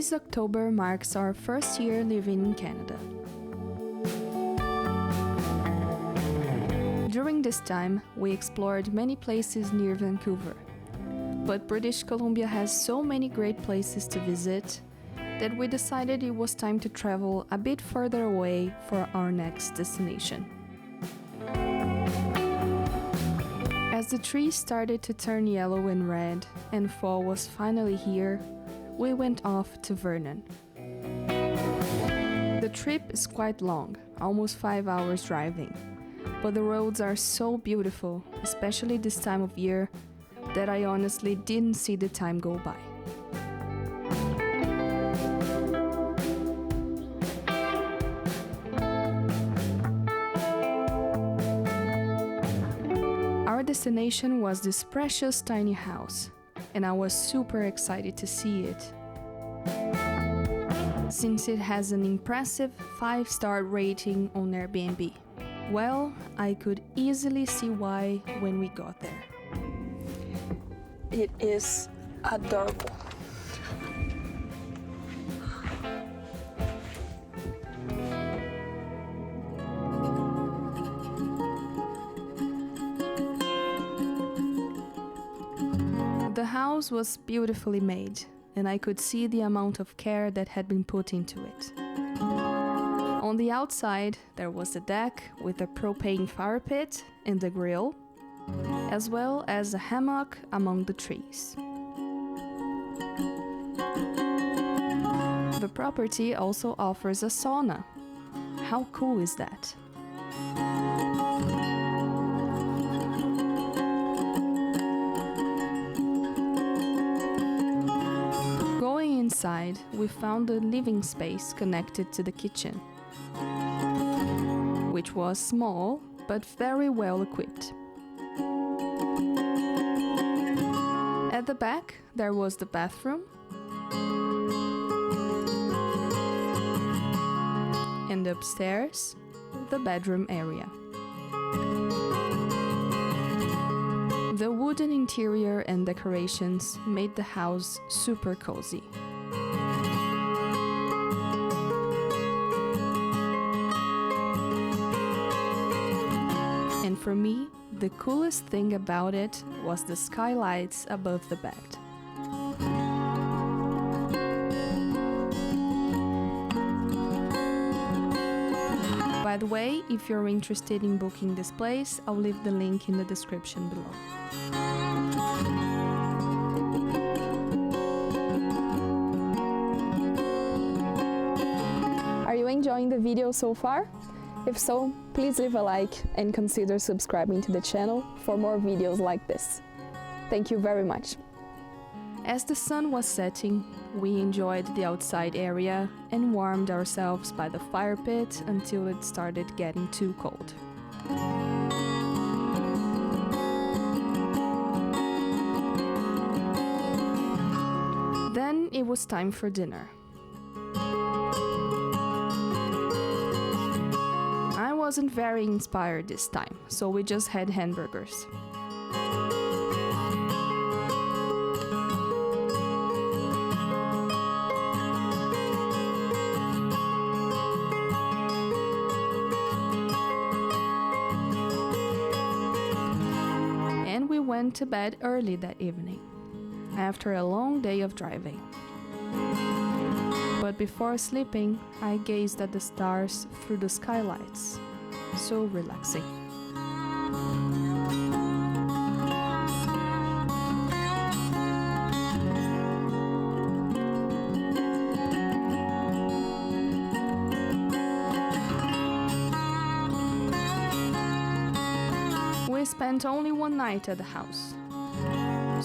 This October marks our first year living in Canada. During this time, we explored many places near Vancouver. But British Columbia has so many great places to visit that we decided it was time to travel a bit further away for our next destination. As the trees started to turn yellow and red and fall was finally here, we went off to Vernon. The trip is quite long, almost 5 hours driving, but the roads are so beautiful, especially this time of year, that I honestly didn't see the time go by. Our destination was this precious tiny house, and I was super excited to see it. Since it has an impressive 5-star rating on Airbnb. Well, I could easily see why when we got there. It is adorable. The house was beautifully made, and I could see the amount of care that had been put into it. On the outside, there was the deck with a propane fire pit and the grill, as well as a hammock among the trees. The property also offers a sauna. How cool is that? Going inside, we found a living space connected to the kitchen, which was small but very well equipped. At the back, there was the bathroom, and upstairs, the bedroom area. The wooden interior and decorations made the house super cozy. And for me, the coolest thing about it was the skylights above the bed. By the way, if you're interested in booking this place, I'll leave the link in the description below. Are you enjoying the video so far? If so, please leave a like and consider subscribing to the channel for more videos like this. Thank you very much. As the sun was setting, we enjoyed the outside area and warmed ourselves by the fire pit until it started getting too cold. Then it was time for dinner. I wasn't very inspired this time, so we just had hamburgers. And we went to bed early that evening, after a long day of driving. But before sleeping, I gazed at the stars through the skylights. So relaxing. We spent only one night at the house.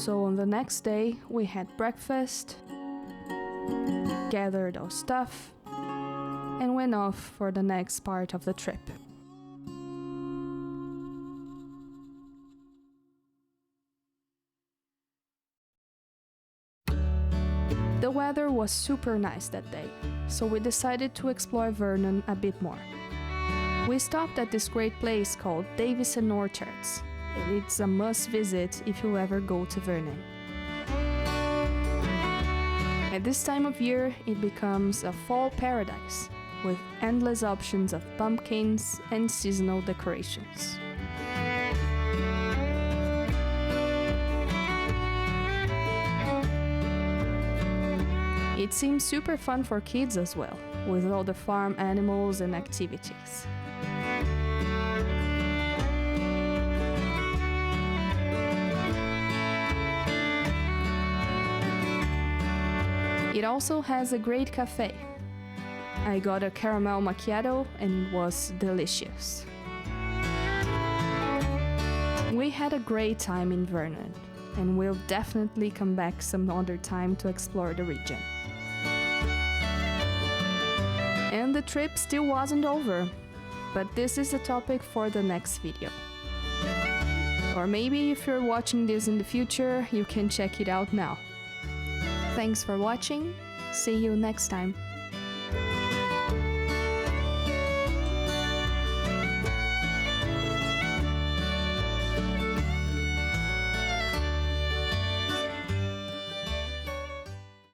So on the next day, we had breakfast, gathered our stuff, and went off for the next part of the trip. The weather was super nice that day, so we decided to explore Vernon a bit more. We stopped at this great place called Davison Orchards, and it's a must visit if you ever go to Vernon. At this time of year, it becomes a fall paradise, with endless options of pumpkins and seasonal decorations. It seems super fun for kids as well, with all the farm animals and activities. It also has a great cafe. I got a caramel macchiato and it was delicious. We had a great time in Vernon, and we'll definitely come back some other time to explore the region. And the trip still wasn't over, but this is a topic for the next video. Or maybe if you're watching this in the future, you can check it out now. Thanks for watching. See you next time.